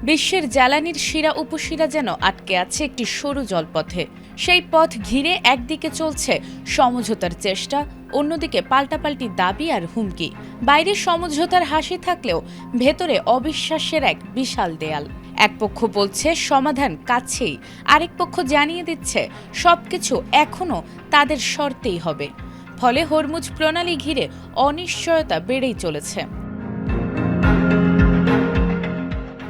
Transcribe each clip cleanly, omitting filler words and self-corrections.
বিশ্বের জ্বালানির শিরা উপশিরা যেন আটকে আছে একটি সরু জলপথে। সেই পথ ঘিরে একদিকে চলছে সমঝোতার চেষ্টা, অন্যদিকে পাল্টাপাল্টি দাবি আর হুমকি। বাইরে সমঝোতার হাসি থাকলেও ভেতরে অবিশ্বাসের এক বিশাল দেয়াল। এক পক্ষ বলছে সমাধান কাছেই, আরেক পক্ষ জানিয়ে দিচ্ছে সবকিছু এখনো তাদের শর্তেই হবে। ফলে হরমুজ প্রণালী ঘিরে অনিশ্চয়তা বেড়েই চলেছে।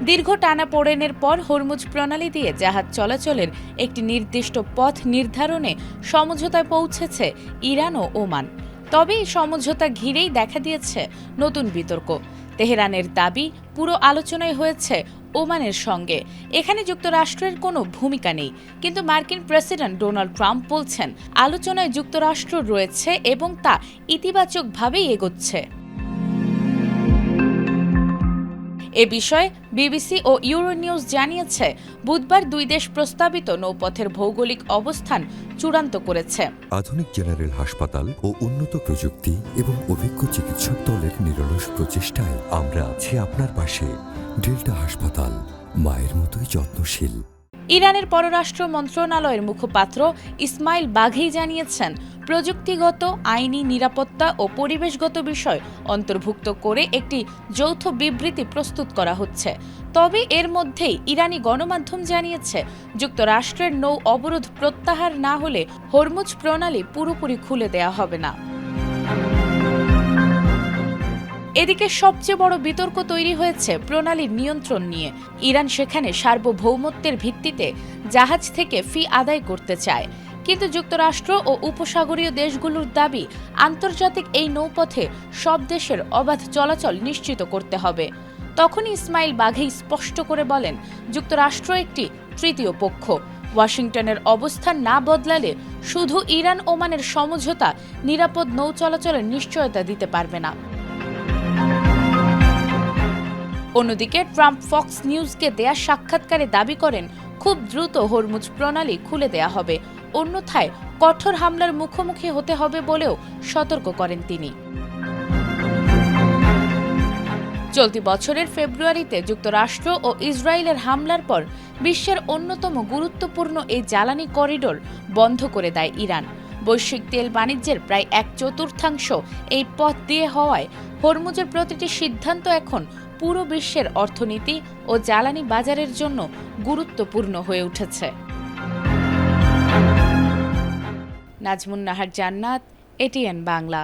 দীর্ঘ টানাপোড়েনের পর হরমুজ প্রণালী দিয়ে জাহাজ চলাচলের একটি নির্দিষ্ট পথ নির্ধারণে সমঝোতায় পৌঁছেছে ইরান ও ওমান। তবে এই সমঝোতা ঘিরেই দেখা দিয়েছে নতুন বিতর্ক। তেহরানের দাবি পুরো আলোচনায় হয়েছে ওমানের সঙ্গে, এখানে যুক্তরাষ্ট্রের কোনো ভূমিকা নেই। কিন্তু মার্কিন প্রেসিডেন্ট ডোনাল্ড ট্রাম্প বলছেন আলোচনায় যুক্তরাষ্ট্র রয়েছে এবং তা ইতিবাচকভাবেই এগোচ্ছে। এ বিষয়ে বিবিসি ও ইউরোনিউজ জানিয়েছে বুধবার দুই দেশ প্রস্তাবিত নৌপথের ভৌগোলিক অবস্থান চূড়ান্ত করেছে। আধুনিক জেনারেল হাসপাতাল ও উন্নত প্রযুক্তি এবং অভিজ্ঞ চিকিৎসক দলের নিরলস প্রচেষ্টায় আমরা আছি আপনার পাশে। ডেল্টা হাসপাতাল, মায়ের মতোই যত্নশীল। ইরানের পররাষ্ট্র মন্ত্রণালয়ের মুখপাত্র ইসমাইল বাঘি জানিয়েছেন প্রযুক্তিগত, আইনি, নিরাপত্তা ও পরিবেশগত বিষয় অন্তর্ভুক্ত করে একটি যৌথ বিবৃতি প্রস্তুত করা হচ্ছে। তবে এর মধ্যেই ইরানি গণমাধ্যম জানিয়েছে যুক্তরাষ্ট্রের নৌ অবরোধ প্রত্যাহার না হলে হরমুজ প্রণালী পুরোপুরি খুলে দেয়া হবে না। এদিকে সবচেয়ে বড় বিতর্ক তৈরি হয়েছে প্রণালীর নিয়ন্ত্রণ নিয়ে। ইরান সেখানে সার্বভৌমত্বের ভিত্তিতে জাহাজ থেকে ফি আদায় করতে চায়, কিন্তু যুক্তরাষ্ট্র ও উপসাগরীয় দেশগুলোর দাবি আন্তর্জাতিক এই নৌপথে সব দেশের অবাধ চলাচল নিশ্চিত করতে হবে। তখনই ইসমাইল বাঘি স্পষ্ট করে বলেন যুক্তরাষ্ট্র একটি তৃতীয় পক্ষ। ওয়াশিংটনের অবস্থান না বদলালে শুধু ইরান ওমানের সমঝোতা নিরাপদ নৌ চলাচলের নিশ্চয়তা দিতে পারবে না। অন্যদিকে ট্রাম্প ফক্স নিউজকে দেয়া সাক্ষাৎকারে দাবি করেন খুব দ্রুত হরমুজ প্রণালী খুলে দেয়া হবে, অন্যথায় কঠোর হামলার মুখোমুখি হতে হবে বলেও সতর্ক করেন তিনি। চলতি বছরের ফেব্রুয়ারিতে যুক্তরাষ্ট্র ও ইসরায়েলের হামলার পর বিশ্বের অন্যতম গুরুত্বপূর্ণ এই জ্বালানি করিডোর বন্ধ করে দেয় ইরান। বৈশ্বিক তেল বাণিজ্যের প্রায় 1/4 এই পথ দিয়ে হওয়ায় হরমুজের প্রতিটি সিদ্ধান্ত এখন পুরো বিশ্বের অর্থনীতি ও জ্বালানি বাজারের জন্য গুরুত্বপূর্ণ হয়ে উঠেছে। নাজমুন নাহার জান্নাত, এটিএন বাংলা।